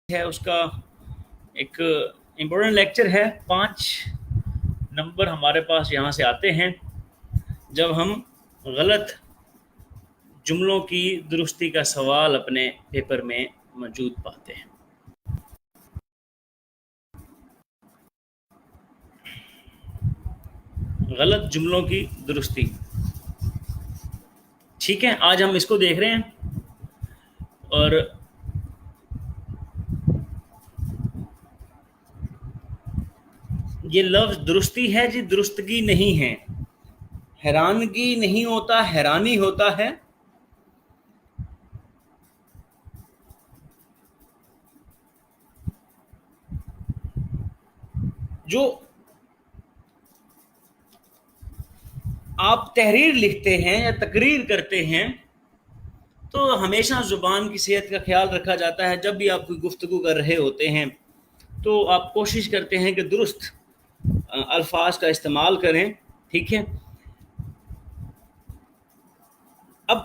ہے اس کا ایک امپورٹنٹ لیکچر ہے. 5 نمبر ہمارے پاس یہاں سے آتے ہیں جب ہم غلط جملوں کی درستی کا سوال اپنے پیپر میں موجود پاتے ہیں. غلط جملوں کی درستی. ٹھیک ہے, آج ہم اس کو دیکھ رہے ہیں. اور یہ لفظ درستی ہے جی, درستگی نہیں ہے. حیرانگی نہیں ہوتا, حیرانی ہوتا ہے. جو آپ تحریر لکھتے ہیں یا تقریر کرتے ہیں تو ہمیشہ زبان کی صحت کا خیال رکھا جاتا ہے. جب بھی آپ کوئی گفتگو کر رہے ہوتے ہیں تو آپ کوشش کرتے ہیں کہ درست الفاظ کا استعمال کریں. ٹھیک ہے. اب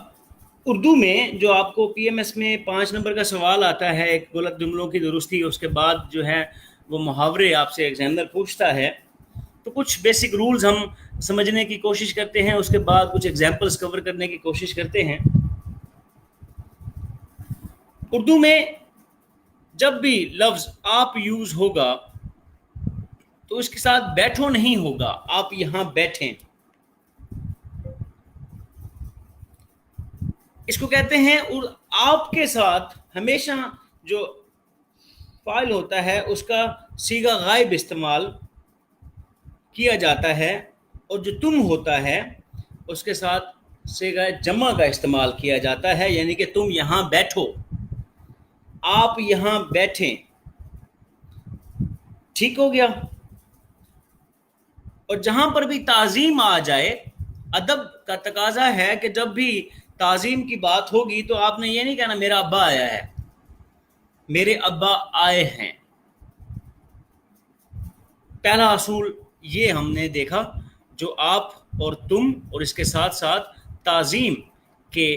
اردو میں جو آپ کو پی ایم ایس میں 5 نمبر کا سوال آتا ہے, ایک غلط جملوں کی درستی, اس کے بعد جو ہے وہ محاورے آپ سے ایگزامنر پوچھتا ہے, تو کچھ بیسک رولز ہم سمجھنے کی کوشش کرتے ہیں, اس کے بعد کچھ ایگزامپلس کور کرنے کی کوشش کرتے ہیں. اردو میں جب بھی لفظ آپ یوز ہوگا تو اس کے ساتھ بیٹھو نہیں ہوگا, آپ یہاں بیٹھیں. اس کو کہتے ہیں, اور آپ کے ساتھ ہمیشہ جو فاعل ہوتا ہے اس کا صیغہ غائب استعمال کیا جاتا ہے, اور جو تم ہوتا ہے اس کے ساتھ صیغہ جمع کا استعمال کیا جاتا ہے, یعنی کہ تم یہاں بیٹھو, آپ یہاں بیٹھیں. ٹھیک ہو گیا. اور جہاں پر بھی تعظیم آ جائے, ادب کا تقاضا ہے کہ جب بھی تعظیم کی بات ہوگی تو آپ نے یہ نہیں کہنا میرا ابا آیا ہے, میرے ابا آئے ہیں. پہلا اصول یہ ہم نے دیکھا, جو آپ اور تم اور اس کے ساتھ ساتھ تعظیم کے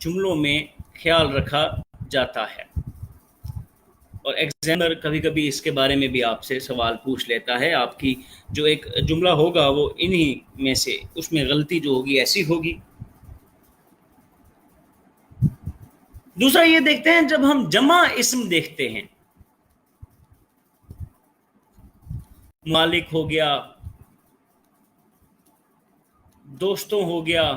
جملوں میں خیال رکھا جاتا ہے. اور ایگزامنر کبھی کبھی اس کے بارے میں بھی آپ سے سوال پوچھ لیتا ہے. آپ کی جو ایک جملہ ہوگا وہ انہی میں سے, اس میں غلطی جو ہوگی ایسی ہوگی. دوسرا یہ دیکھتے ہیں, جب ہم جمع اسم دیکھتے ہیں, مالک ہو گیا, دوستوں ہو گیا,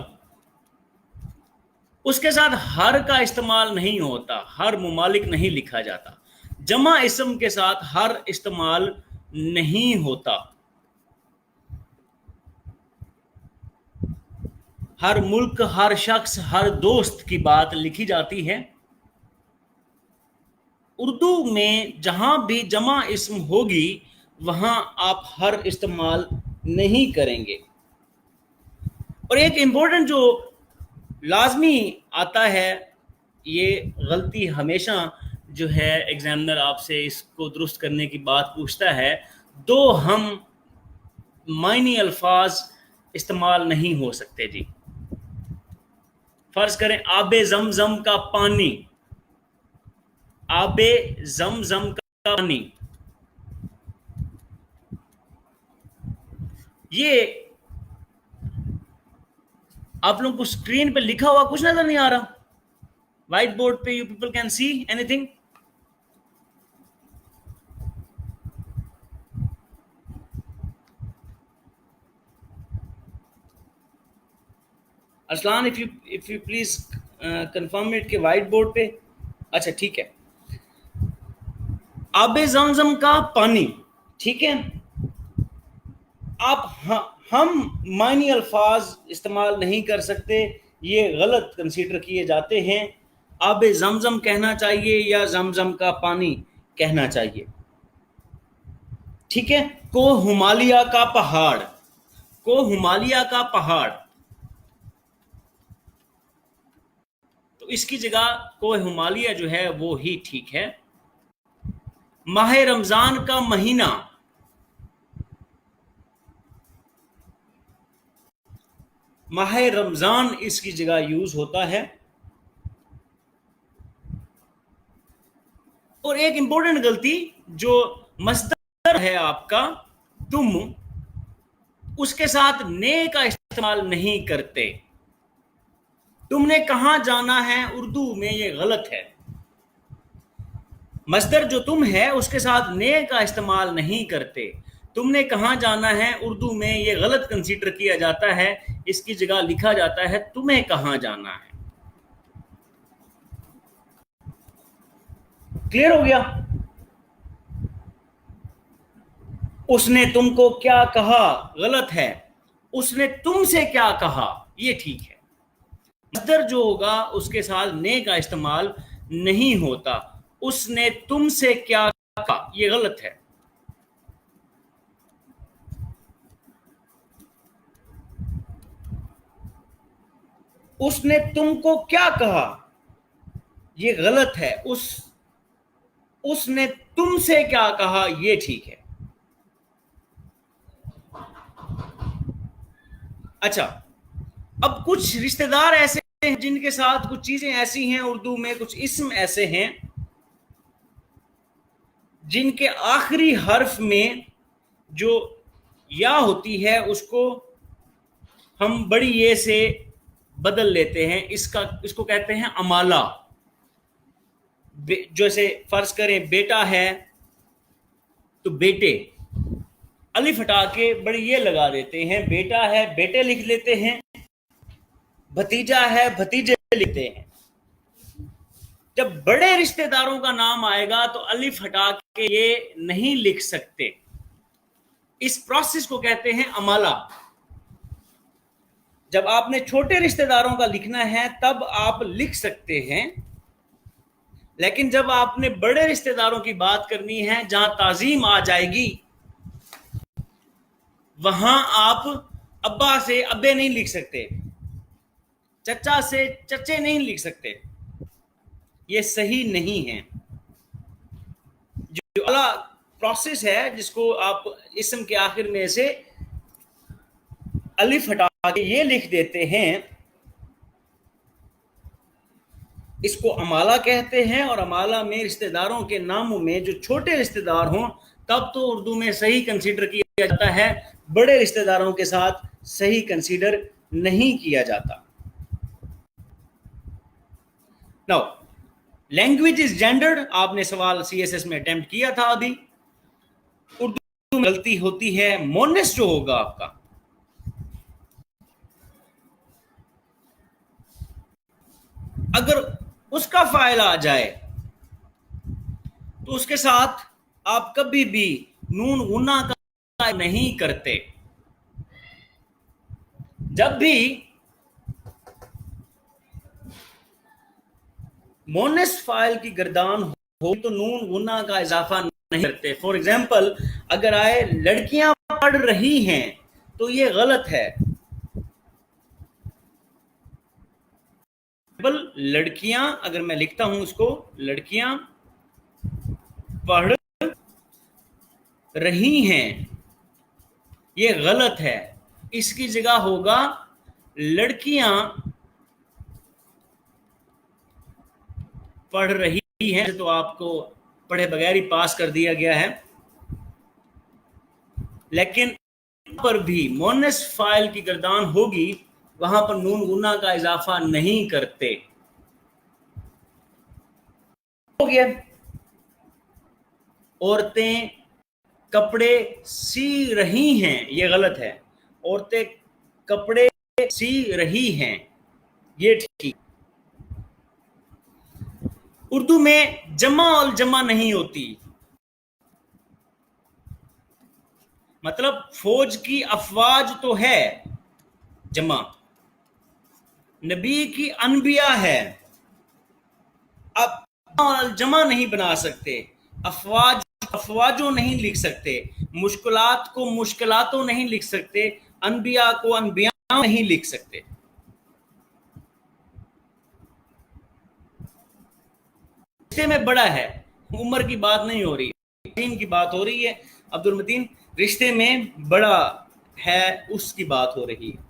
اس کے ساتھ ہر کا استعمال نہیں ہوتا, ہر ممالک نہیں لکھا جاتا. جمع اسم کے ساتھ ہر استعمال نہیں ہوتا. ہر ملک, ہر شخص, ہر دوست کی بات لکھی جاتی ہے. اردو میں جہاں بھی جمع اسم ہوگی وہاں آپ ہر استعمال نہیں کریں گے. اور ایک امپورٹنٹ جو لازمی آتا ہے, یہ غلطی ہمیشہ جو ہے ایگزامنر آپ سے اس کو درست کرنے کی بات پوچھتا ہے, دو ہم معنی الفاظ استعمال نہیں ہو سکتے جی. فرض کریں آب زمزم کا پانی, آب زمزم کا پانی, یہ آپ لوگوں کو اسکرین پہ لکھا ہوا کچھ نظر نہیں آ رہا؟ وائٹ بورڈ پہ یو پیپل کین سی اینی تھنگ؟ Arsalan if you please confirm it کہ وائٹ بورڈ پہ. اچھا ٹھیک ہے. آب زمزم کا پانی, ٹھیک ہے. آپ ہم معنی الفاظ استعمال نہیں کر سکتے, یہ غلط کنسیڈر کیے جاتے ہیں. آب زمزم کہنا چاہیے یا زمزم کا پانی کہنا چاہیے. ٹھیک ہے. کو ہمالیہ کا پہاڑ, کو ہمالیہ کا پہاڑ, تو اس کی جگہ کو ہمالیہ جو ہے وہ ہی ٹھیک ہے. ماہ رمضان کا مہینہ, ماہ رمضان اس کی جگہ یوز ہوتا ہے. اور ایک امپورٹنٹ غلطی جو مصدر ہے آپ کا تم، اس کے ساتھ نے کا استعمال نہیں کرتے. تم نے کہاں جانا ہے اردو میں یہ غلط ہے. مصدر جو تم ہے اس کے ساتھ نے کا استعمال نہیں کرتے. تم نے کہاں جانا ہے اردو میں یہ غلط کنسیڈر کیا جاتا ہے. اس کی جگہ لکھا جاتا ہے تمہیں کہاں جانا ہے. کلیئر ہو گیا؟ اس نے تم کو کیا کہا غلط ہے. اس نے تم سے کیا کہا یہ ٹھیک ہے. مصدر جو ہوگا اس کے ساتھ نے کا استعمال نہیں ہوتا. اس نے تم سے کیا کہا یہ غلط ہے. اس نے تم کو کیا کہا یہ غلط ہے. اس نے تم سے کیا کہا یہ ٹھیک ہے. اچھا، اب کچھ رشتہ دار ایسے ہیں جن کے ساتھ کچھ چیزیں ایسی ہیں اردو میں، کچھ اسم ایسے ہیں جن کے آخری حرف میں جو یا ہوتی ہے اس کو ہم بڑی یہ سے بدل لیتے ہیں. اس کو کہتے ہیں امالہ. جیسے فرض کریں بیٹا ہے تو بیٹے الف ہٹا کے بڑی یہ لگا دیتے ہیں. بیٹا ہے بیٹے لکھ لیتے ہیں. بھتیجا ہے بھتیجے لکھتے ہیں. جب بڑے رشتہ داروں کا نام آئے گا تو الف ہٹا کے یہ نہیں لکھ سکتے. اس پروسیس کو کہتے ہیں امالہ. جب آپ نے چھوٹے رشتہ داروں کا لکھنا ہے تب آپ لکھ سکتے ہیں، لیکن جب آپ نے بڑے رشتہ داروں کی بات کرنی ہے جہاں تعظیم آ جائے گی وہاں آپ ابا سے ابے نہیں لکھ سکتے، چچا سے چچے نہیں لکھ سکتے. یہ صحیح نہیں ہے. جو اعلیٰ پروسیس ہے جس کو آپ اسم کے آخر میں سے الف ہٹا کے یہ لکھ دیتے ہیں، اس کو امالہ کہتے ہیں. اور امالہ میں رشتہ داروں کے ناموں میں جو چھوٹے رشتہ دار ہوں تب تو اردو میں صحیح کنسیڈر کیا جاتا ہے، بڑے رشتہ داروں کے ساتھ صحیح کنسیڈر نہیں کیا جاتا. نو لینگویج از جینڈرڈ. آپ نے سوال سی ایس ایس میں اٹیمپٹ کیا تھا ابھی. اردو میں غلطی ہوتی ہے مونس جو ہوگا آپ کا، اگر اس کا فاعل آ جائے تو اس کے ساتھ آپ کبھی بھی نون غنہ کا نہیں کرتے. جب بھی مونس فاعل کی گردان ہو تو نون غنہ کا اضافہ نہیں کرتے. فار ایگزامپل اگر آئے لڑکیاں پڑھ رہی ہیں تو یہ غلط ہے. لڑکیاں اگر میں لکھتا ہوں اس کو لڑکیاں پڑھ رہی ہیں یہ غلط ہے. اس کی جگہ ہوگا لڑکیاں پڑھ رہی ہیں. تو آپ کو پڑھے بغیر ہی پاس کر دیا گیا ہے، لیکن پر بھی مونس فاعل کی گردان ہوگی وہاں پر نون غنہ کا اضافہ نہیں کرتے. ہو گیا. عورتیں کپڑے سی رہی ہیں یہ غلط ہے. عورتیں کپڑے سی رہی ہیں یہ ٹھیک. اردو میں جمع الجمع نہیں ہوتی. مطلب فوج کی افواج تو ہے جمع، نبی کی انبیاء ہے. اب جمع نہیں بنا سکتے. افواجوں نہیں لکھ سکتے. مشکلات کو مشکلاتوں نہیں لکھ سکتے. انبیاء کو انبیاء نہیں لکھ سکتے. رشتے میں بڑا ہے، عمر کی بات نہیں ہو رہی، دین کی بات ہو رہی ہے. عبد المتین رشتے میں بڑا ہے اس کی بات ہو رہی ہے.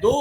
2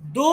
2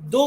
2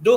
2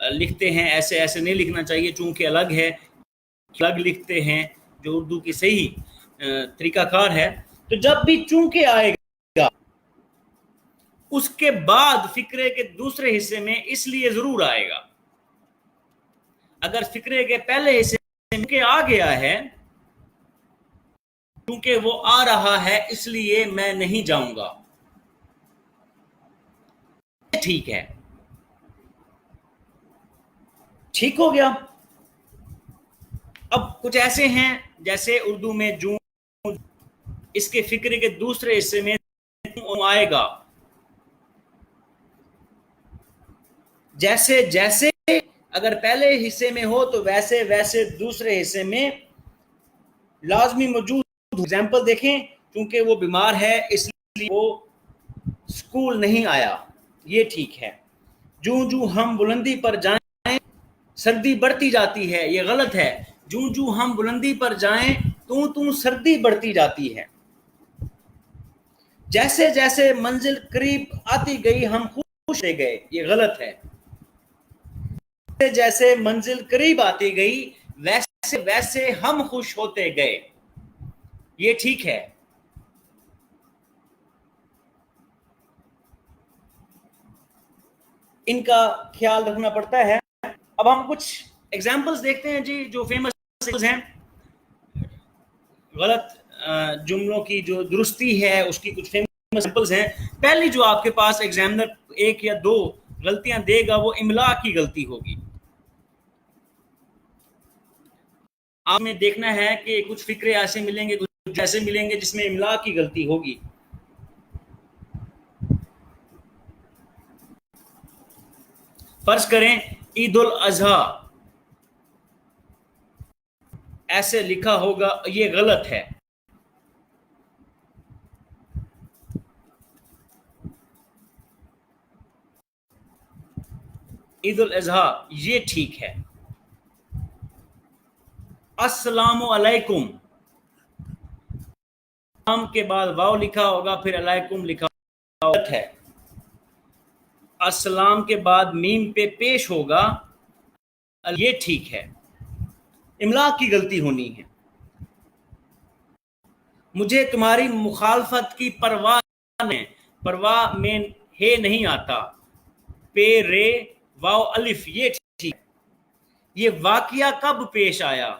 لکھتے ہیں ایسے ایسے نہیں لکھنا چاہیے چونکہ الگ ہے، الگ لکھتے ہیں جو اردو کی صحیح طریقہ کار ہے. تو جب بھی چونکہ آئے گا اس کے بعد فقرے کے دوسرے حصے میں اس لیے ضرور آئے گا. اگر فقرے کے پہلے حصے میں آ گیا ہے کیونکہ وہ آ رہا ہے اس لیے میں نہیں جاؤں گا، ٹھیک ہے، ٹھیک ہو گیا. اب کچھ ایسے ہیں جیسے اردو میں جو اس کے فقرے کے دوسرے حصے میں آئے گا، جیسے جیسے اگر پہلے حصے میں ہو تو ویسے ویسے دوسرے حصے میں لازمی موجود. ایگزامپل دیکھیں، کیونکہ وہ بیمار ہے اس لیے وہ اسکول نہیں آیا، یہ ٹھیک ہے. جوں جوں ہم بلندی پر جائیں سردی بڑھتی جاتی ہے، یہ غلط ہے. جوں جوں ہم بلندی پر جائیں تو سردی بڑھتی جاتی ہے. جیسے جیسے منزل قریب آتی گئی ہم خوش رہ گئے، یہ غلط ہے. جیسے جیسے منزل قریب آتی گئی ویسے ویسے ہم خوش ہوتے گئے، یہ ٹھیک ہے. ان کا خیال رکھنا پڑتا ہے. اب ہم کچھ ایگزامپلس دیکھتے ہیں جی جو فیمس ہیں. غلط جملوں کی جو درستی ہے اس کی کچھ فیمس ایگزامپلس ہیں. پہلی جو آپ کے پاس ایگزامنر ایک یا دو غلطیاں دے گا وہ املا کی غلطی ہوگی. آپ نے دیکھنا ہے کہ کچھ فقرے ایسے ملیں گے کچھ ایسے ملیں گے جس میں املا کی غلطی ہوگی. فرض کریں عید الاضحیٰ ایسے لکھا ہوگا، یہ غلط ہے. عید الاضحیٰ یہ ٹھیک ہے. السلام علیکم، السلام کے بعد واو لکھا ہوگا پھر علیکم لکھا ہوگا، غلط ہے. السلام کے بعد میم پہ پیش ہوگا، یہ ٹھیک ہے. املا کی غلطی ہونی ہے. مجھے تمہاری مخالفت کی پرواہ میں ہے نہیں آتا، پے رے واو الف، یہ ٹھیک. یہ واقعہ کب پیش آیا،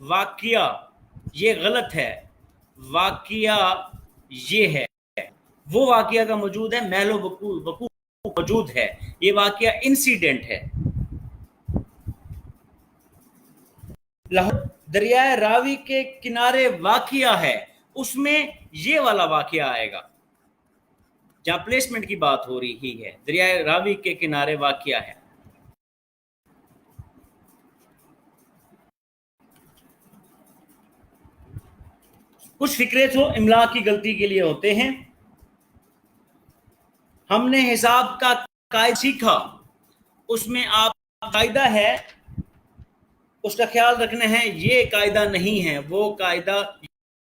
واقعہ یہ غلط ہے. واقعہ یہ ہے، وہ واقعہ کا موجود ہے، محل و وقوع موجود ہے، یہ واقعہ انسیڈنٹ ہے. لاہور دریائے راوی کے کنارے واقعہ ہے، اس میں یہ والا واقعہ آئے گا. جہاں پلیسمنٹ کی بات ہو رہی ہے دریائے راوی کے کنارے واقعہ ہے. کچھ فقرے تو املا کی غلطی کے لیے ہوتے ہیں. ہم نے حساب کا قاعدہ سیکھا، اس میں آپ قاعدہ ہے اس کا خیال رکھنا ہے، یہ قاعدہ نہیں ہے، وہ قاعدہ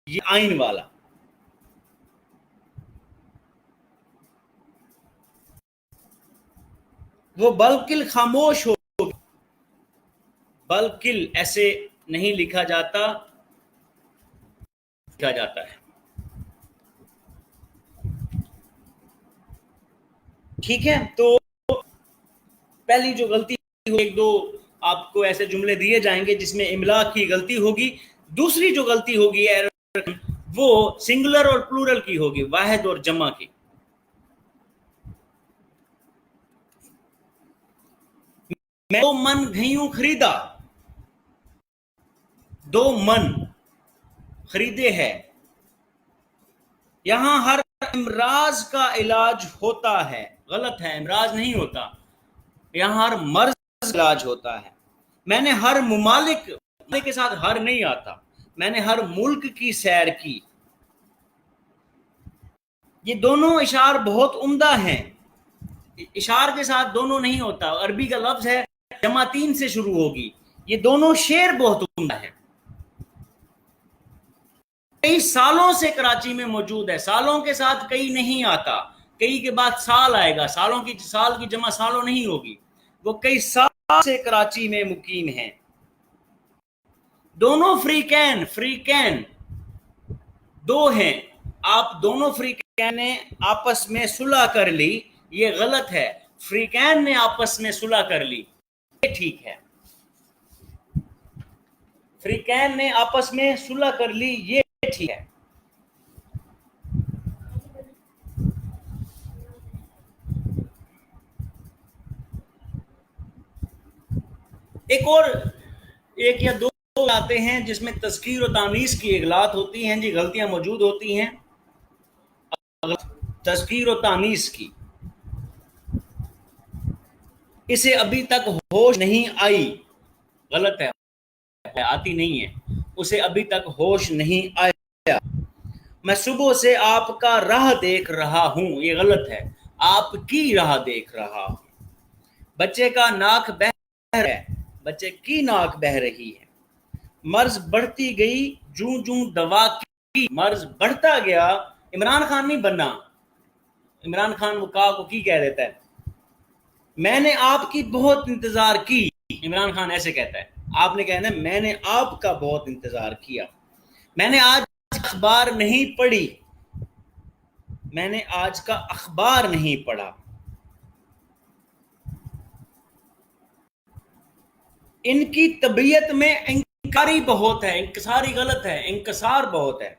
یہ آئین والا. وہ بلکل خاموش ہو، بلکل ایسے نہیں لکھا جاتا، لکھا جاتا ہے. ٹھیک ہے. تو پہلی جو غلطی ایک دو آپ کو ایسے جملے دیے جائیں گے جس میں املا کی غلطی ہوگی. دوسری جو غلطی ہوگی وہ سنگولر اور پلورل کی ہوگی، واحد اور جمع کی. میں 2 من گھیوں خریدا، 2 من خریدے ہے. یہاں ہر امراض کا علاج ہوتا ہے، غلط ہے، امراض نہیں ہوتا، یہاں ہر مرض کا علاج ہوتا ہے. میں نے ہر ممالک کے ساتھ ہر نہیں آتا، میں نے ہر ملک کی سیر کی. یہ دونوں اشعار بہت عمدہ ہیں، اشعار کے ساتھ دونوں نہیں ہوتا. عربی کا لفظ ہے، جمع 3 سے شروع ہوگی. یہ دونوں شعر بہت عمدہ ہیں. کئی سالوں سے کراچی میں موجود ہے، سالوں کے ساتھ کئی نہیں آتا، کئی کے بعد سال آئے گا. سالوں کی سال کی جمع سالوں نہیں ہوگی. وہ کئی سال سے کراچی میں مقیم ہیں. دونوں فریقین دو ہیں. آپ دونوں فریقین نے آپس میں صلح کر لی، یہ غلط ہے. فریقین نے آپس میں صلح کر لی، یہ ٹھیک ہے. فریقین نے آپس میں صلح کر لی، یہ ٹھیک ہے. ایک یا دو آتے ہیں جس میں تذکیر و تانیث کی اغلاط ہوتی ہیں. جی غلطیاں موجود ہوتی ہیں تذکیر و تانیث کی. اسے ابھی تک ہوش نہیں آئی، غلط ہے، آتی نہیں ہے. اسے ابھی تک ہوش نہیں آیا. میں صبح سے آپ کا راہ دیکھ رہا ہوں، یہ غلط ہے. آپ کی راہ دیکھ رہا ہوں. بچے کا ناک بہہ رہا ہے، بچے کی ناک بہہ رہی ہے. مرض بڑھتی گئی جوں جوں دوا کی، مرض بڑھتا گیا. عمران خان نہیں بننا، عمران خان وہ کو کی کہہ دیتا ہے. میں نے آپ کی بہت انتظار کی، عمران خان ایسے کہتا ہے. آپ نے کہنا میں نے آپ کا بہت انتظار کیا. میں نے آج اخبار نہیں پڑھی، میں نے آج کا اخبار نہیں پڑھا. ان کی طبیعت میں انکاری بہت ہے، انکساری غلط ہے، انکسار بہت ہے.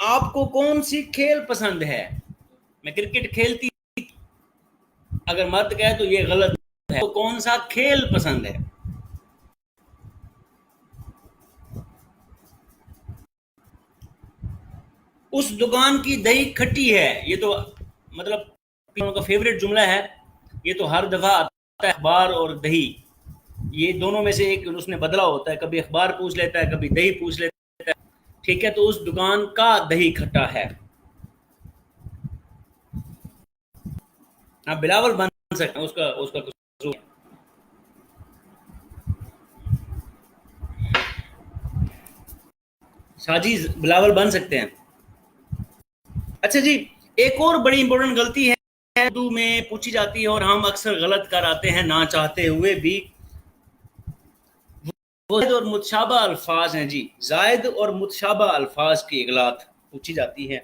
آپ کو کون سی کھیل پسند ہے؟ میں کرکٹ کھیلتی. اگر مرد کہے تو یہ غلط ہے. تو کون سا کھیل پسند ہے؟ اس دکان کی دہی کھٹی ہے. یہ تو مطلب کا فیوریٹ جملہ ہے. یہ تو ہر دفعہ آتا ہے، اخبار اور دہی، یہ دونوں میں سے ایک اس نے بدلا ہوتا ہے. کبھی اخبار پوچھ لیتا ہے، کبھی دہی پوچھ لیتا ہے. ٹھیک ہے، تو اس دکان کا دہی کھٹا ہے. آپ بلاول بن سکتے ہیں، اس کا قصور. شاجی بلاول بن سکتے ہیں. اچھا جی، ایک اور بڑی امپورٹنٹ غلطی ہے اردو میں پوچھی جاتی ہے اور ہم اکثر غلط کر آتے ہیں نہ چاہتے ہوئے بھی. وہ زائد اور متشابہ الفاظ ہیں. جی زائد اور متشابہ الفاظ کی اغلاط پوچھی جاتی ہے.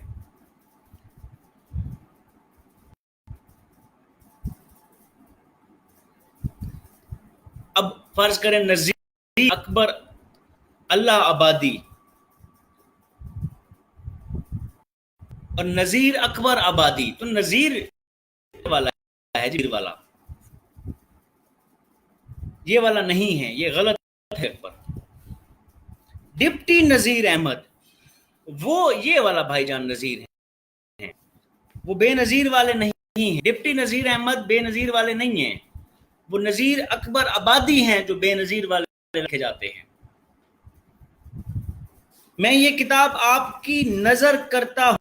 اب فرض کریں نذیر اکبر اللہ آبادی اور نذیر اکبر آبادی، تو نذیر والا ہے جی والا، یہ والا نہیں ہے، یہ غلط ہے. ڈپٹی نذیر احمد، وہ یہ والا بھائی جان نذیر ہیں، وہ بے نظیر والے نہیں ہیں. ڈپٹی نذیر احمد بے نظیر والے نہیں ہیں، وہ نذیر اکبر آبادی ہیں جو بے نظیر والے رکھے جاتے ہیں. میں یہ کتاب آپ کی نظر کرتا ہوں،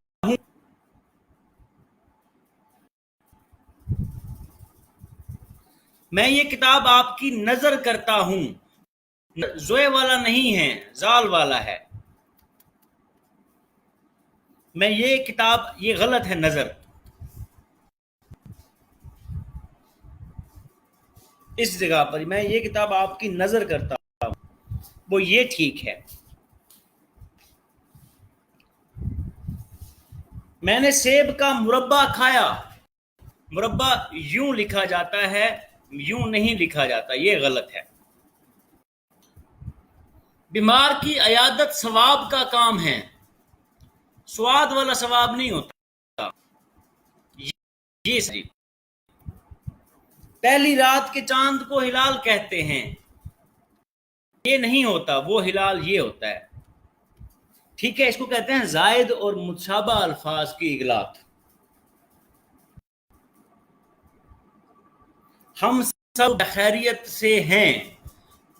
میں یہ کتاب آپ کی نظر کرتا ہوں. زوئے والا نہیں ہے، زال والا ہے. میں یہ کتاب، یہ غلط ہے نظر. اس جگہ پر میں یہ کتاب آپ کی نظر کرتا ہوں، وہ یہ ٹھیک ہے. میں نے سیب کا مربع کھایا، مربع یوں لکھا جاتا ہے، یوں نہیں لکھا جاتا، یہ غلط ہے. بیمار کی عیادت ثواب کا کام ہے، سواد والا ثواب نہیں ہوتا. یہ صحیح. پہلی رات کے چاند کو ہلال کہتے ہیں، یہ نہیں ہوتا، وہ ہلال یہ ہوتا ہے. ٹھیک ہے، اس کو کہتے ہیں زائد اور متشابہ الفاظ کی اغلاط. ہم سب خیریت سے ہیں،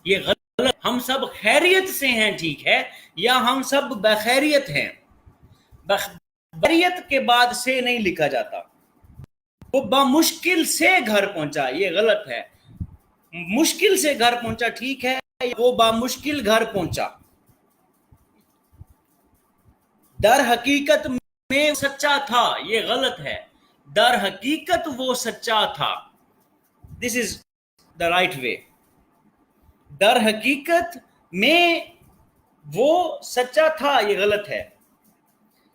یہ غلط. ہم سب خیریت سے ہیں ٹھیک ہے، یا ہم سب بخیریت ہیں. بخیریت کے بعد سے نہیں لکھا جاتا. وہ بمشکل سے گھر پہنچا، یہ غلط ہے. مشکل سے گھر پہنچا ٹھیک ہے، وہ بمشکل گھر پہنچا. در حقیقت میں سچا تھا، یہ غلط ہے. در حقیقت وہ سچا تھا. دس از دا رائٹ وے. در حقیقت میں وہ سچا تھا یہ غلط ہے.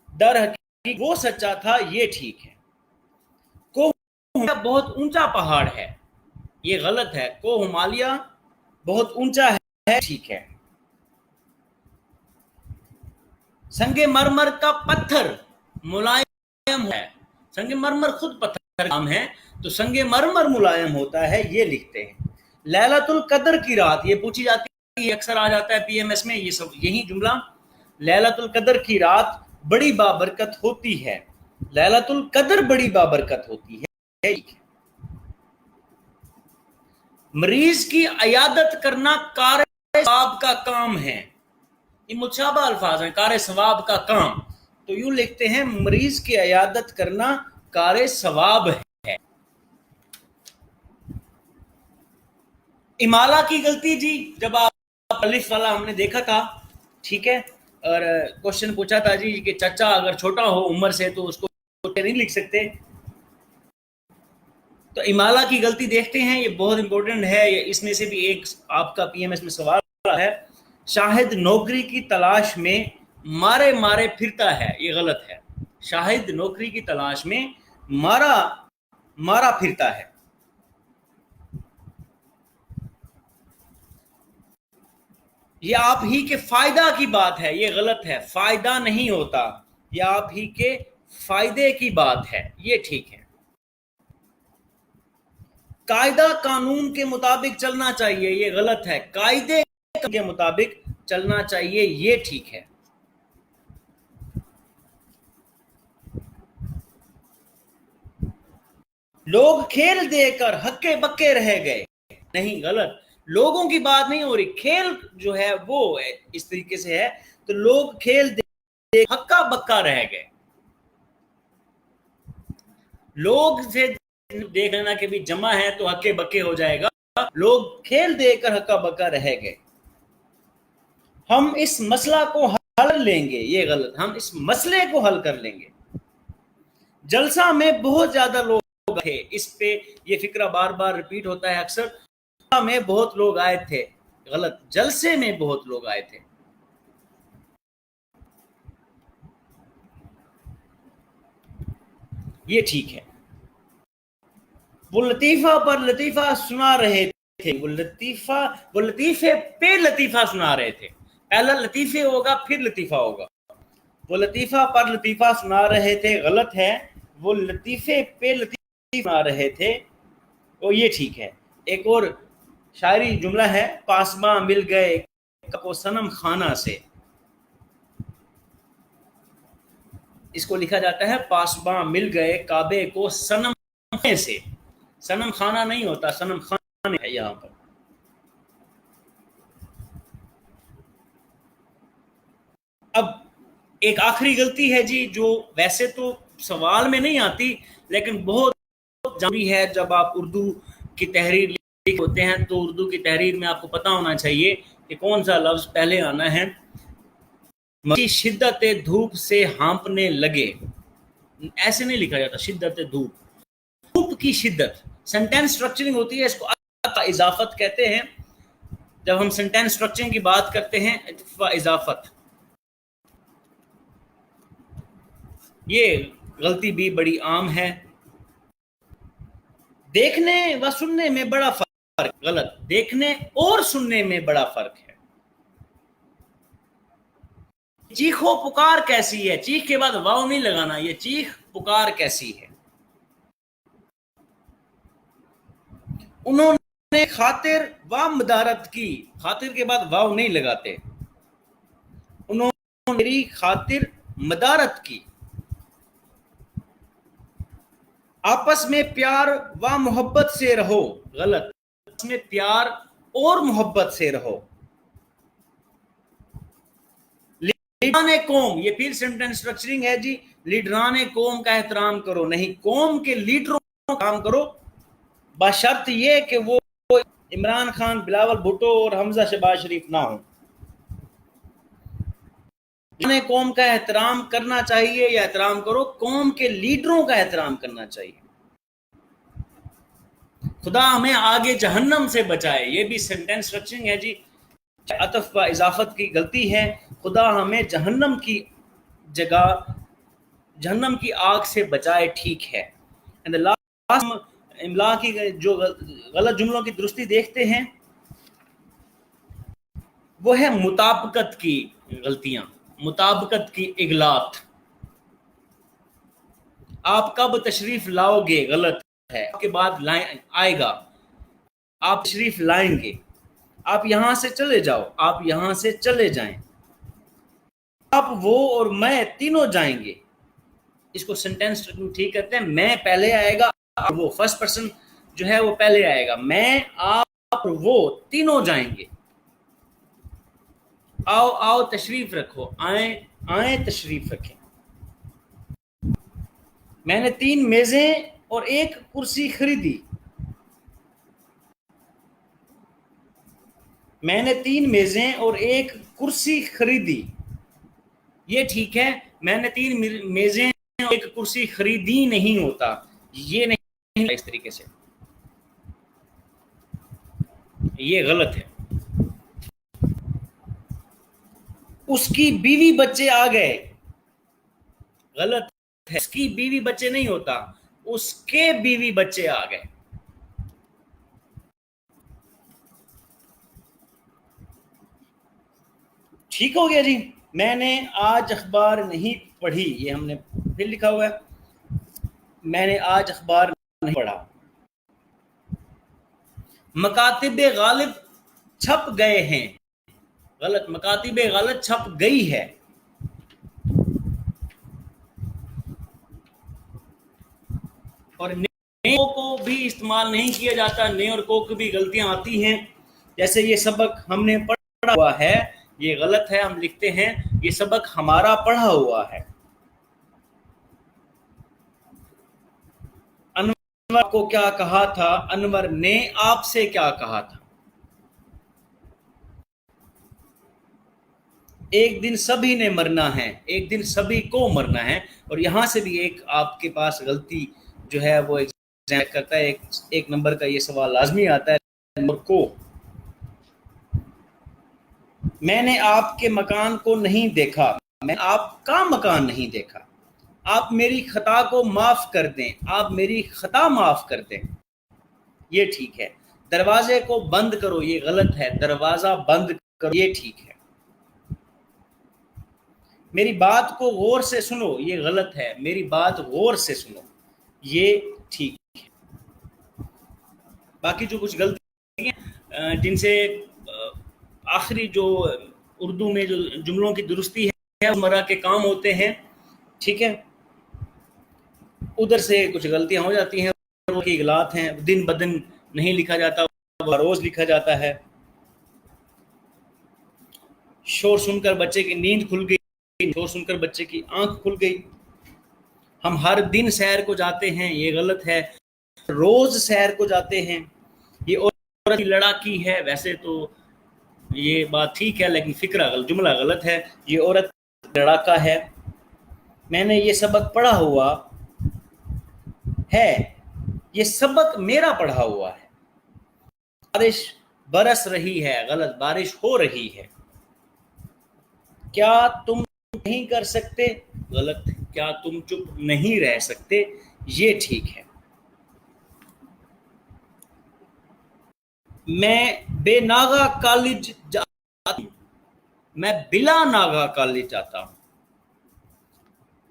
در حقیقت وہ سچا تھا یہ ٹھیک ہے. کوہ بہت اونچا پہاڑ ہے یہ غلط ہے. کوہ ہمالیہ بہت اونچا ہے ٹھیک ہے. سنگ مرمر کا پتھر ملائم ہے. سنگ مرمر خود پتھر کام ہے تو سنگ مرمر ملائم ہوتا ہے یہ لکھتے ہیں. لیلۃ القدر کی رات یہ پوچھی جاتی ہے اکثر آ جاتا ہے پی ایم ایس میں یہ سب یہی جملہ. لیلۃ القدر کی رات بڑی بابرکت ہوتی ہے. لیلۃ القدر بڑی بابرکت ہوتی ہے. مریض کی عیادت کرنا کار ثواب کا کام ہے. یہ متشابہ الفاظ ہیں. کار ثواب کا کام تو یوں لکھتے ہیں مریض کی عیادت کرنا کار ثواب ہے. امالہ کی غلطی جی جب آپ الف والا ہم نے دیکھا تھا ٹھیک ہے اور کوشچن پوچھا تھا جی کہ چچا اگر چھوٹا ہو عمر سے تو اس کو نہیں لکھ سکتے. تو امالہ کی غلطی دیکھتے ہیں یہ بہت امپورٹنٹ ہے. اس میں سے بھی ایک آپ کا پی ایم ایس میں سوال ہے. شاہد نوکری کی تلاش میں مارے مارے پھرتا ہے یہ غلط ہے. شاہد نوکری کی تلاش میں مارا مارا پھرتا ہے. یہ آپ ہی کے فائدہ کی بات ہے یہ غلط ہے. فائدہ نہیں ہوتا یہ آپ ہی کے فائدے کی بات ہے یہ ٹھیک ہے. قاعدہ قانون کے مطابق چلنا چاہیے یہ غلط ہے. قاعدے کے مطابق چلنا چاہیے یہ ٹھیک ہے. لوگ کھیل دے کر ہکے بکے رہ گئے نہیں غلط. لوگوں کی بات نہیں ہو رہی. کھیل جو ہے وہ اس طریقے سے ہے تو لوگ کھیل دے ہکا بکا رہ گئے. لوگ سے دیکھ لینا کہ بھی جمع ہے تو ہکے بکے ہو جائے گا. لوگ کھیل دے کر ہکا بکا رہ گئے. ہم اس مسئلہ کو حل لیں گے یہ غلط. ہم اس مسئلے کو حل کر لیں گے. جلسہ میں بہت زیادہ لوگ تھے. اس پہ یہ فقرہ بار بار ریپیٹ ہوتا ہے اکثر. جلسہ میں بہت لوگ آئے تھے غلط. جلسے میں بہت لوگ آئے تھے. یہ ٹھیک ہے. وہ لطیفہ پر لطیفہ سنا رہے تھے. وہ لطیفے پہ لطیفہ سنا رہے تھے. پہلا لطیفے ہوگا پھر لطیفہ ہوگا. وہ لطیفہ پر لطیفہ سنا رہے تھے غلط ہے. وہ لطیفے پہ لطیفہ سنا رہے تھے وہ یہ ٹھیک ہے. ایک اور شاعری جملہ ہے. پاسباں مل گئے کو صنم خانہ سے. اس کو لکھا جاتا ہے پاسباں مل گئے کعبے کو صنم خانے سے. صنم خانہ نہیں ہوتا صنم خانے ہے یہاں پر. اب ایک آخری غلطی ہے جی جو ویسے تو سوال میں نہیں آتی لیکن بہت ضروری ہے. جب آپ اردو کی تحریر لکھ ہوتے ہیں تو اردو کی تحریر میں آپ کو پتہ ہونا چاہیے کہ کون سا لفظ پہلے آنا ہے. شدت دھوپ سے ہانپنے لگے ایسے نہیں لکھا جاتا. شدت دھوپ کی شدت سینٹینس سٹرکچرنگ ہوتی ہے. اس کو اضافت کہتے ہیں. جب ہم سینٹینس سٹرکچرنگ کی بات کرتے ہیں اضافت. یہ غلطی بھی بڑی عام ہے. دیکھنے و سننے میں بڑا فرق غلط. دیکھنے اور سننے میں بڑا فرق ہے. چیخو پکار کیسی ہے. چیخ کے بعد واو نہیں لگانا. یہ چیخ پکار کیسی ہے. انہوں نے خاطر و مدارت کی. خاطر کے بعد واو نہیں لگاتے. انہوں نے میری خاطر مدارت کی. آپس میں پیار و محبت سے رہو غلط. آپس میں پیار اور محبت سے رہو. لیڈران قوم یہ پھر سینٹینس سٹرکچرنگ ہے جی. لیڈران قوم کا احترام کرو نہیں. قوم کے لیڈروں کا کام کرو بشرط یہ کہ وہ عمران خان بلاول بھٹو اور حمزہ شہباز شریف نہ ہوں. اپنے قوم کا احترام کرنا چاہیے یا احترام کرو، قوم کے لیڈروں کا احترام کرنا چاہیے۔ خدا ہمیں آگے جہنم سے بچائے، یہ بھی سینٹینس اسٹرکچرنگ ہے جی، عطف و اضافت کی غلطی ہے۔ خدا ہمیں جہنم کی جگہ، جہنم کی آگ سے بچائے، ٹھیک ہے۔ املا کی جو غلط جملوں کی درستی دیکھتے ہیں وہ ہے مطابقت کی غلطیاں، مطابقت کی اغلاط۔ آپ کب تشریف لاؤ گے غلط ہے، آپ کے بعد آئے گا، آپ تشریف لائیں گے، آپ یہاں سے چلے جاؤ، آپ یہاں سے چلے جائیں، آپ وہ اور میں تینوں جائیں گے۔ اس کو سینٹینس ٹھیک کرتے ہیں، میں پہلے آئے گا اور وہ فرسٹ پرسن جو ہے وہ پہلے آئے گا، میں، آپ اور وہ تینوں جائیں گے۔ آؤ آؤ تشریف رکھو، آئیں آئیں تشریف رکھیں۔ میں نے 3 میزیں اور 1 کرسی خریدی، میں نے 3 میزیں اور 1 کرسی خریدی، یہ ٹھیک ہے۔ میں نے 3 میزیں اور 1 کرسی خریدی نہیں ہوتا، یہ نہیں، اس طریقے سے یہ غلط ہے۔ اس کی بیوی بچے آ گئے، غلط ہے، اس کی بیوی بچے نہیں ہوتا، اس کے بیوی بچے آ گئے۔ ٹھیک ہو گیا جی۔ میں نے آج اخبار نہیں پڑھی، یہ ہم نے پھر لکھا ہوا ہے، میں نے آج اخبار نہیں پڑھا۔ مکاتب غالب چھپ گئے ہیں، غلط، مکاتب غالب چھپ گئی ہے۔ اور نے کو بھی استعمال نہیں کیا جاتا، نے اور کو بھی غلطیاں آتی ہیں، جیسے یہ سبق ہم نے پڑھا ہوا ہے، یہ غلط ہے، ہم لکھتے ہیں یہ سبق ہمارا پڑھا ہوا ہے۔ انور کو کیا کہا تھا، انور نے آپ سے کیا کہا تھا۔ ایک دن سبھی نے مرنا ہے، ایک دن سبھی کو مرنا ہے، اور یہاں سے بھی ایک آپ کے پاس غلطی جو ہے وہ کرتا ہے، ایک نمبر کا یہ سوال لازمی آتا ہے، نمبر کو۔ میں نے آپ کے مکان کو نہیں دیکھا، میں آپ کا مکان نہیں دیکھا۔ آپ میری خطا کو معاف کر دیں، آپ میری خطا معاف کر دیں، یہ ٹھیک ہے۔ دروازے کو بند کرو، یہ غلط ہے، دروازہ بند کرو، یہ ٹھیک ہے۔ میری بات کو غور سے سنو، یہ غلط ہے، میری بات غور سے سنو، یہ ٹھیک ہے۔ باقی جو کچھ غلطی ہیں جن سے آخری جو اردو میں جو جملوں کی درستی ہے روزمرہ کے کام ہوتے ہیں، ٹھیک ہے، ادھر سے کچھ غلطیاں ہو جاتی ہیں، وہ کی اغلاط ہیں، دن بدن نہیں لکھا جاتا، وہ روز لکھا جاتا ہے۔ شور سن کر بچے کی نیند کھل گئی، شور سن کر بچے کی آنکھ کھل گئی۔ ہم ہر دن سیر کو جاتے ہیں، یہ غلط ہے، روز سیر کو جاتے ہیں۔ یہ عورت کی لڑاکی ہے، ویسے تو یہ بات ٹھیک ہے لیکن فکرہ جملہ غلط ہے، یہ عورت لڑاکا ہے۔ میں نے یہ سبق پڑھا ہوا ہے، یہ سبق میرا پڑھا ہوا ہے۔ بارش برس رہی ہے، غلط، بارش ہو رہی ہے۔ کیا تم نہیں کر سکتے، غلط، کیا تم چپ نہیں رہ سکتے، یہ ٹھیک ہے۔ میں بے ناغہ کالج جاتا ہوں، میں بلا ناغہ کالج جاتا ہوں۔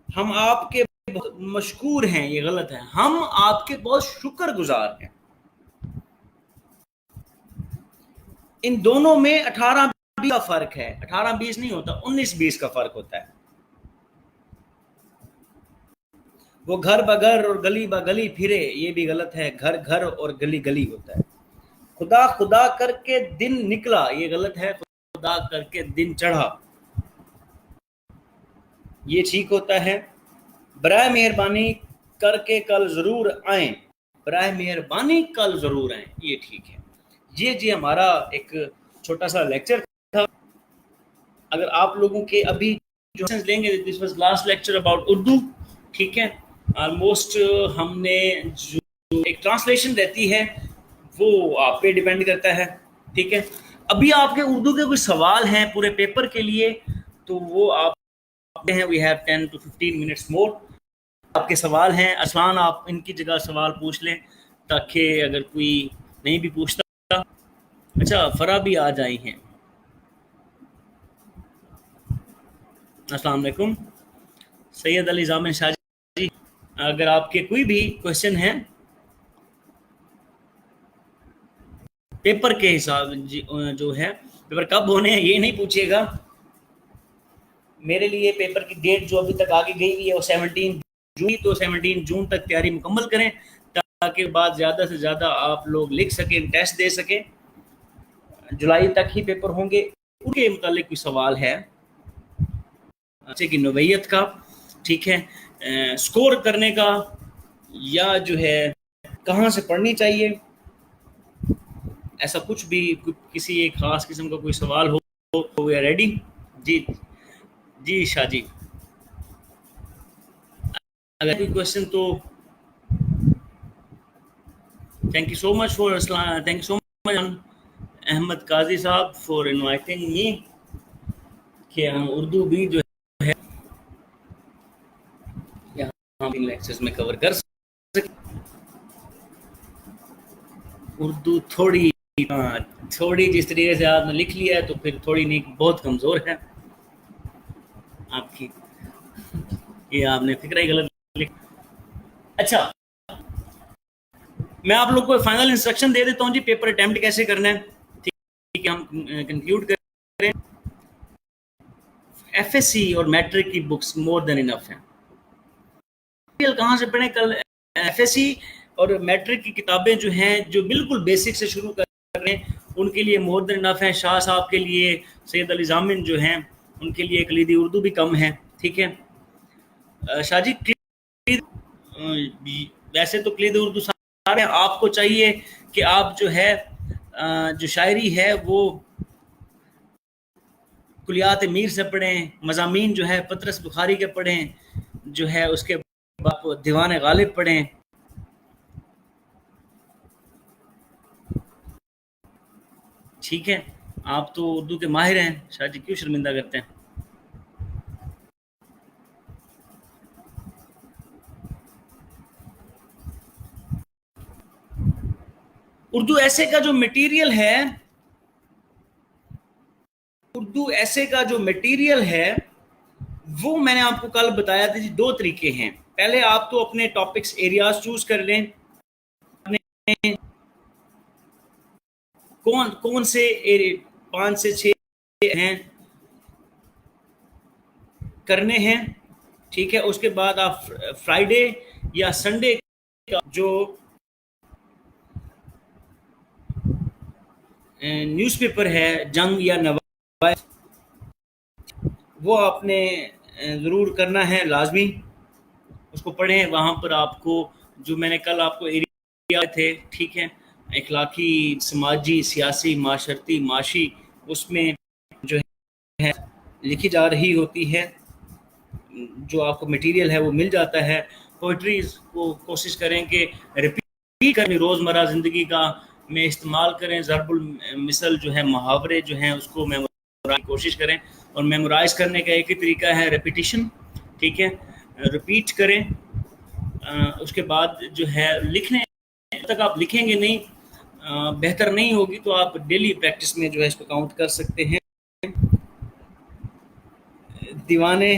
ہم آپ کے بہت مشکور ہیں، یہ غلط ہے، ہم آپ کے بہت شکر گزار ہیں۔ ان دونوں میں 18-20 کا فرق ہے، 18-20 نہیں ہوتا، 19-20 کا فرق ہوتا ہے۔ وہ گھر بگھر اور گلی بگلی پھرے، یہ بھی غلط ہے، گھر گھر اور گلی گلی ہوتا ہے۔ خدا خدا کر کے دن نکلا، یہ غلط ہے، خدا کر کے دن چڑھا، یہ ٹھیک ہوتا ہے۔ برائے مہربانی کر کے کل ضرور آئیں، برائے مہربانی کل ضرور آئیں، یہ ٹھیک ہے۔ یہ جی ہمارا ایک چھوٹا سا لیکچر تھا۔ اگر آپ لوگوں کے ابھی جو لیں گے. This was last lecture about Urdu. ٹھیک ہے, آلموسٹ ہم نے جو ایک ٹرانسلیشن رہتی ہے وہ آپ پہ ڈیپینڈ کرتا ہے. ٹھیک ہے, ابھی آپ کے اردو کے کوئی سوال ہیں پورے پیپر کے لیے تو وہ آپ ہیں. وی ہیو 10 to 15 minutes مور. آپ کے سوال ہیں, آسان آپ ان کی جگہ سوال پوچھ لیں تاکہ اگر کوئی نہیں بھی پوچھتا. اچھا, فرا بھی آ جائی ہیں. السلام علیکم. سید علی ضامن شاہ جی, اگر آپ کے کوئی بھی کوشچن ہیں پیپر کے حساب جو ہے, پیپر کب ہونے ہیں یہ نہیں پوچھیے گا. میرے لیے پیپر کی ڈیٹ جو ابھی تک آگے گئی ہوئی ہے وہ 17 جون, تو 17 جون تک تیاری مکمل کریں تاکہ بعد زیادہ سے زیادہ آپ لوگ لکھ سکیں, ٹیسٹ دے سکیں. جولائی تک ہی پیپر ہوں گے. ان کے متعلق کوئی سوال ہے بچے کی نوعیت کا, ٹھیک ہے, سکور کرنے کا, یا جو ہے کہاں سے پڑھنی چاہیے, ایسا کچھ بھی کسی ایک خاص قسم کا کوئی سوال ہو تو وی آر ریڈی. جی جی شاہ جی, اگر کوئی کوشچن تو thank you so much for thank you so much Ahmad Qazi Sahab for inviting me کہ ہم اردو بھی جو ہے یہاں لیکچرز میں کور کر سکیں. اردو تھوڑی جس طریقے سے آپ نے لکھ لیا ہے تو پھر تھوڑی نہیں, بہت کمزور ہے آپ کی, یہ آپ نے فکر ہی غلط لکھا. اچھا, میں آپ لوگ کو فائنل انسٹرکشن دے دیتا ہوں جی, پیپر اٹیمپٹ کیسے کرنا ہے. ٹھیک ہے, ہم کنکلوڈ کریں. ایف ایس سی اور میٹرک کی بکس مور دین انف ہیں. کہاں سے پڑھیں؟ کل ایف ایس سی اور میٹرک کی کتابیں جو ہیں جو بالکل بیسک سے شروع کر رہے ہیں ان کے لیے مور دین انف ہیں. شاہ صاحب کے لیے, سید علی ضامن جو ہیں ان کے لیے کلیدی اردو بھی کم ہے. ٹھیک ہے شاہ جی, ویسے تو کلید اردو سارے آپ کو چاہیے کہ آپ جو ہے جو شاعری ہے وہ کلیات میر سے پڑھیں, مضامین جو ہے پطرس بخاری کے پڑھیں, جو ہے اس کے بعد دیوان غالب پڑھیں. ٹھیک ہے, آپ تو اردو کے ماہر ہیں شاہ جی, کیوں شرمندہ کرتے ہیں؟ اردو ایسے کا جو مٹیریل ہے, اردو ایسے کا جو مٹیریل ہے وہ میں نے آپ کو کل بتایا تھا جی. 2 طریقے ہیں. پہلے آپ تو اپنے ٹاپکس ایریاز چوز کر لیں, کون سے 5 سے 6 ہیں کرنے ہیں. ٹھیک ہے, اس کے بعد آپ فرائیڈے یا سنڈے کا جو نیوز پیپر ہے جنگ یا نوائے وہ آپ نے ضرور کرنا ہے, لازمی اس کو پڑھیں. وہاں پر آپ کو جو میں نے کل آپ کو ایریا تھے, ٹھیک ہے, اخلاقی, سماجی, سیاسی, معاشرتی, معاشی, اس میں جو ہے لکھی جا رہی ہوتی ہے, جو آپ کو مٹیریل ہے وہ مل جاتا ہے. پوئٹریز کو کوشش کریں کہ ریپیٹ کریں, روزمرہ زندگی کا میں استعمال کریں. ضرب المثل جو ہے, محاورے جو ہیں اس کو میمورائز کی کوشش کریں, اور میمورائز کرنے کا ایک ہی طریقہ ہے ریپیٹیشن. ٹھیک ہے, ریپیٹ کریں. اس کے بعد جو ہے لکھنے تک آپ لکھیں گے نہیں, بہتر نہیں ہوگی, تو آپ ڈیلی پریکٹس میں جو ہے اس کو کاؤنٹ کر سکتے ہیں. دیوانے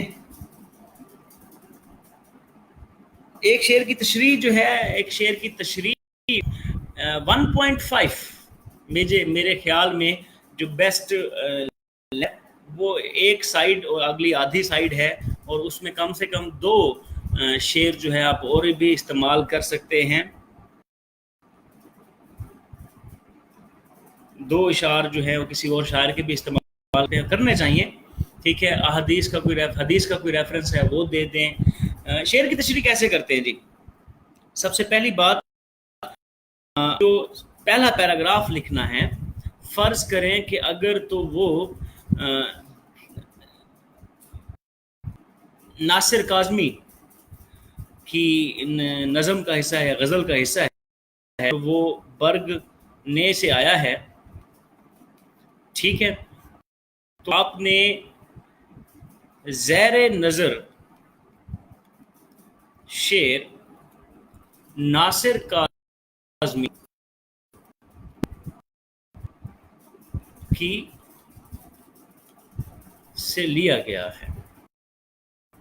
ایک شعر کی تشریح جو ہے, ایک شعر کی تشریح 1.5 میرے خیال میں جو بیسٹ وہ ایک سائیڈ اور اگلی آدھی سائیڈ ہے, اور اس میں کم سے کم 2 شعر جو ہے آپ اور بھی استعمال کر سکتے ہیں. 2 اشعار جو ہے وہ کسی اور شاعر کے بھی استعمال کرنے چاہیے. ٹھیک ہے, حدیث کا کوئی ریفرنس ہے وہ دے دیں. شعر کی تشریح کیسے کرتے ہیں جی؟ سب سے پہلی بات, جو پہلا پیراگراف لکھنا ہے, فرض کریں کہ اگر تو وہ ناصر کاظمی کی نظم کا حصہ ہے، غزل کا حصہ ہے، وہ برگ نے سے آیا ہے، ٹھیک ہے؟ تو آپ نے زیر نظر شعر ناصر کاظمی کی سے لیا گیا ہے،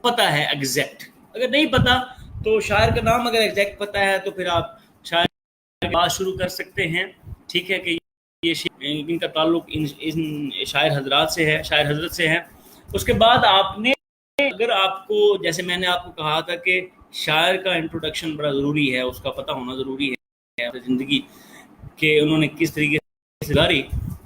پتہ ہے ایگزیکٹ، اگر نہیں پتہ تو شاعر کا نام اگر ایگزیکٹ پتہ ہے تو پھر آپ شاعر کی بات شروع کر سکتے ہیں، ٹھیک ہے، کہ یہ ان کا تعلق ان شاعر حضرات سے ہے، شاعر حضرت سے ہے۔ اس کے بعد آپ نے، اگر آپ کو، جیسے میں نے آپ کو کہا تھا کہ شاعر کا انٹروڈکشن بڑا ضروری ہے، اس کا پتہ ہونا ضروری ہے زندگی کہ انہوں نے کس طریقے سے گزاری،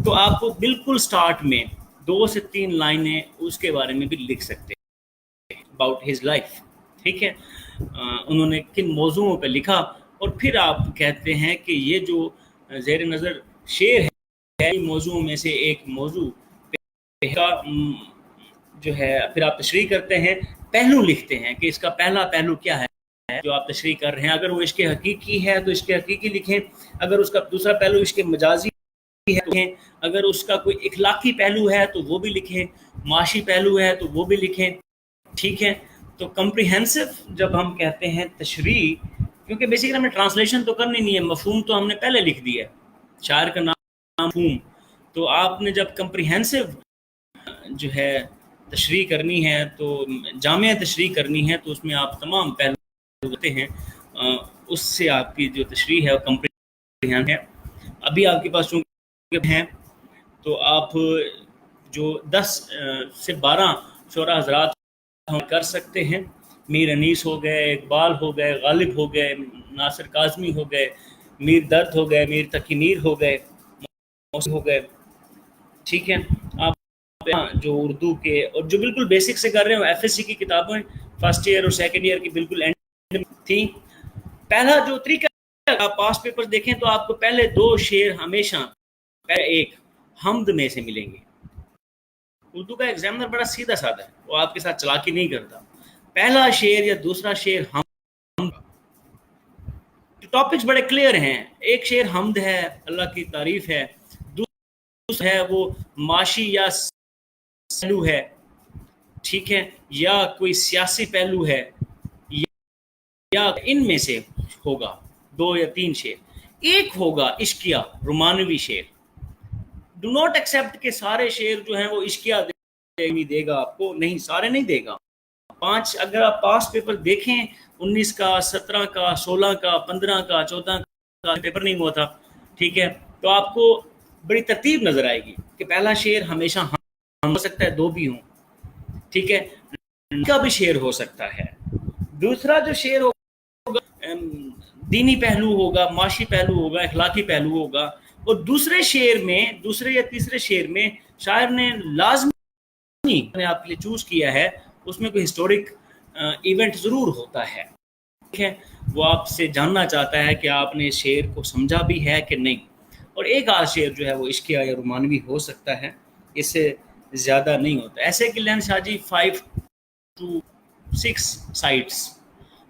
تو آپ کو بالکل سٹارٹ میں 2 سے 3 لائنیں اس کے بارے میں بھی لکھ سکتے ہیں، اباؤٹ ہز لائف، ٹھیک ہے، انہوں نے کن موضوعوں پہ لکھا، اور پھر آپ کہتے ہیں کہ یہ جو زیر نظر شعر ہے موضوعوں میں سے ایک موضوع کا جو ہے، پھر آپ تشریح کرتے ہیں، پہلو لکھتے ہیں کہ اس کا پہلا پہلو کیا ہے جو آپ تشریح کر رہے ہیں، اگر وہ عشق حقیقی ہے تو عشق حقیقی لکھیں، اگر اس کا دوسرا پہلو عشق مجازی ہے تو لکھیں، اگر اس کا کوئی اخلاقی پہلو ہے تو وہ بھی لکھیں، معاشی پہلو ہے تو وہ بھی لکھیں، ٹھیک ہے۔ تو کمپریہنسو جب ہم کہتے ہیں تشریح، کیونکہ بیسیکلی ہمیں ٹرانسلیشن تو کرنی نہیں ہے، مفہوم تو ہم نے پہلے لکھ دیا ہے، شاعر کا نام مفہوم، تو آپ نے جب کمپریہنسو جو ہے تشریح کرنی ہے، تو جامع تشریح کرنی ہے، تو اس میں آپ تمام پہلو ہوتے ہیں، اس سے آپ کی جو تشریح ہے وہ کمپریہن ہے۔ ابھی آپ کے پاس چونکہ ہیں تو آپ جو 10 سے 12 شعراء حضرات کر سکتے ہیں، میر انیس ہو گئے، اقبال ہو گئے، غالب ہو گئے، ناصر کاظمی ہو گئے، میر درد ہو گئے، میر تقی میر ہو گئے، موسی ہو گئے، ٹھیک ہے۔ آپ جو اردو کے اور جو بالکل بیسک سے کر رہے ہیں، ایف ایس سی کی کتابیں فرسٹ ایئر اور سیکنڈ ایئر کی بالکل اینڈ تھی۔ پہلا جو طریقہ آپ پاس پیپر دیکھیں تو آپ کو پہلے 2 شعر ہمیشہ ایک حمد میں سے ملیں گے۔ اردو کا ایگزامنر بڑا سیدھا سادہ ہے، وہ آپ کے ساتھ چلاکی نہیں کرتا، پہلا شعر یا دوسرا شعر حمد، ٹاپکس بڑے کلیئر ہیں، ایک شعر حمد ہے، اللہ کی تعریف ہے، دوسرا ہے وہ معاشی یا پہلو ہے، ٹھیک ہے، یا کوئی سیاسی پہلو ہے، یا ان میں سے ہوگا 2 یا 3 شعر، ایک ہوگا عشقیہ رومانوی شعر۔ ڈو ناٹ ایکسیپٹ کہ سارے شعر جو ہیں وہ عشقیہ دے گا آپ کو، نہیں، سارے نہیں دے گا۔ 5 اگر آپ پاس پیپر دیکھیں 19 کا 17 کا 16 کا 15 کا 14 کا پیپر نہیں ہوا تھا، ٹھیک ہے، تو آپ کو بڑی ترتیب نظر آئے گی کہ پہلا شعر ہمیشہ ہم ہو سکتا ہے 2 بھی ہوں، ٹھیک ہے، کا بھی شعر ہو سکتا ہے، دوسرا جو شعر ہوگا دینی پہلو ہوگا، معاشی پہلو ہوگا، اخلاقی پہلو ہوگا، اور دوسرے شعر میں، دوسرے یا تیسرے شعر میں شاعر نے لازمی نے آپ کے لیے چوز کیا ہے، اس میں کوئی ہسٹورک ایونٹ ضرور ہوتا ہے، ٹھیک ہے، وہ آپ سے جاننا چاہتا ہے کہ آپ نے شعر کو سمجھا بھی ہے کہ نہیں، اور ایک آدھ شعر جو ہے وہ عشقیہ یا رومانوی ہو سکتا ہے، اس سے زیادہ نہیں ہوتا۔ ایسے کہ لین شاہ جی 5 to 6 سائٹس،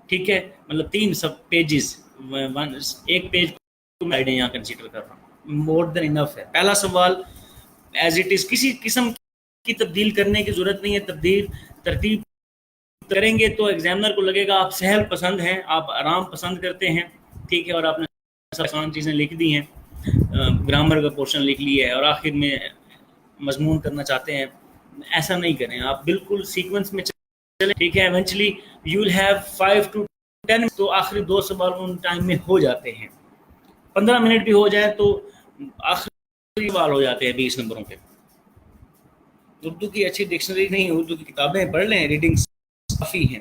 ٹھیک ہے، مطلب 3 سب پیجز، ایک پیج کو میں یہاں کنسیڈر کر رہا ہوں، مور دین انف ہے۔ پہلا سوال ایز اٹ از، کسی قسم کی تبدیل کرنے کی ضرورت نہیں ہے، ترتیب کریں گے تو ایگزامنر کو لگے گا آپ سہل پسند ہیں، آپ آرام پسند کرتے ہیں، ٹھیک ہے، اور آپ نے آسان چیزیں لکھ دی ہیں، گرامر کا پورشن لکھ لی ہے اور آخر میں مضمون کرنا چاہتے ہیں، ایسا نہیں کریں، آپ بالکل سیکوینس میں چلیں، ٹھیک ہے، eventually you will have 5 to 10، تو آخری 2 سوال ان ٹائم میں ہو جاتے ہیں، 15 منٹ بھی ہو جائے تو آخری سوال ہو جاتے ہیں 20 نمبروں کے۔ اردو کی اچھی ڈکشنری نہیں، اردو کی کتابیں پڑھ لیں، ریڈنگ کافی ہیں۔